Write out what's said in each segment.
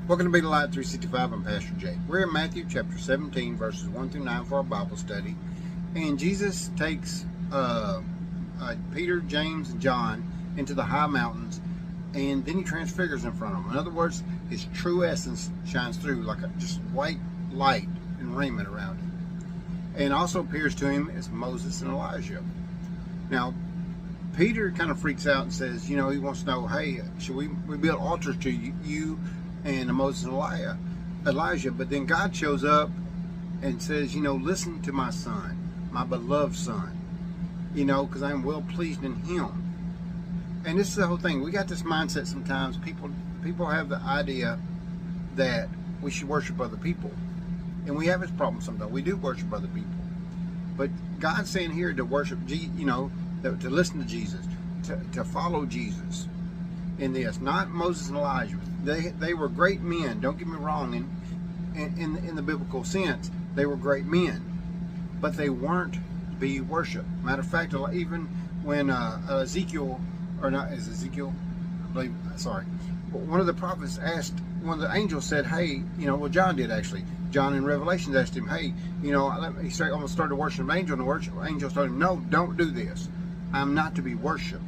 Welcome to Be the Light 365. I'm Pastor Jake. We're in Matthew chapter 17, verses 1 through 9 for our Bible study. And Jesus takes Peter, James, and John into the high mountains, and then he transfigures in front of them. In other words, his true essence shines through like a just white light and raiment around him. And also appears to him as Moses and Elijah. Now, Peter kind of freaks out and says, he wants to know, hey, should we build altars to you and Moses and Elijah? But then God shows up and says, listen to my son, my beloved son, because I am well pleased in him. And this is the whole thing. We got this mindset sometimes. People have the idea that we should worship other people. And we have this problem sometimes. We do worship other people. But God's saying here to worship, to listen to Jesus, to follow Jesus in this. Not Moses and Elijah. They were great men. Don't get me wrong. In the biblical sense, they were great men. But they weren't to be worshipped. Matter of fact, even when Ezekiel, or not is Ezekiel, I believe, sorry, one of the prophets asked, one of the angels said, hey, John did actually. John in Revelation asked him, hey, he almost started worshiping an angel, and the angel told him, no, don't do this. I'm not to be worshipped.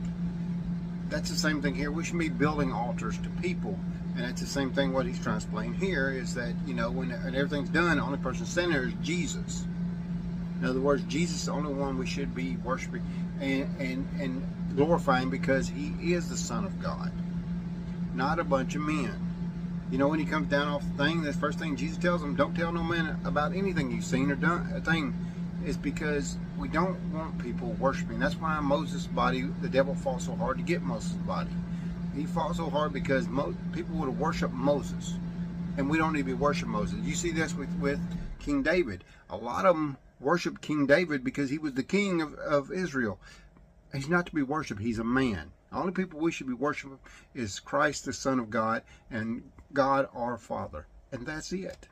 That's the same thing here. We should be building altars to people. And that's the same thing what he's trying to explain here is that, when everything's done, the only person standing there is Jesus. In other words, Jesus is the only one we should be worshiping and glorifying because he is the Son of God, not a bunch of men. When he comes down off the thing, the first thing Jesus tells him, don't tell no man about anything you've seen or done. A thing is because we don't want people worshiping. That's why Moses' body, the devil fought so hard to get Moses' body. He fought so hard because people would have worshipped Moses. And we don't need to be worshiping Moses. You see this with King David. A lot of them worship King David because he was the king of Israel. He's not to be worshipped. He's a man. The only people we should be worshiping is Christ, the Son of God, and God our Father. And that's it.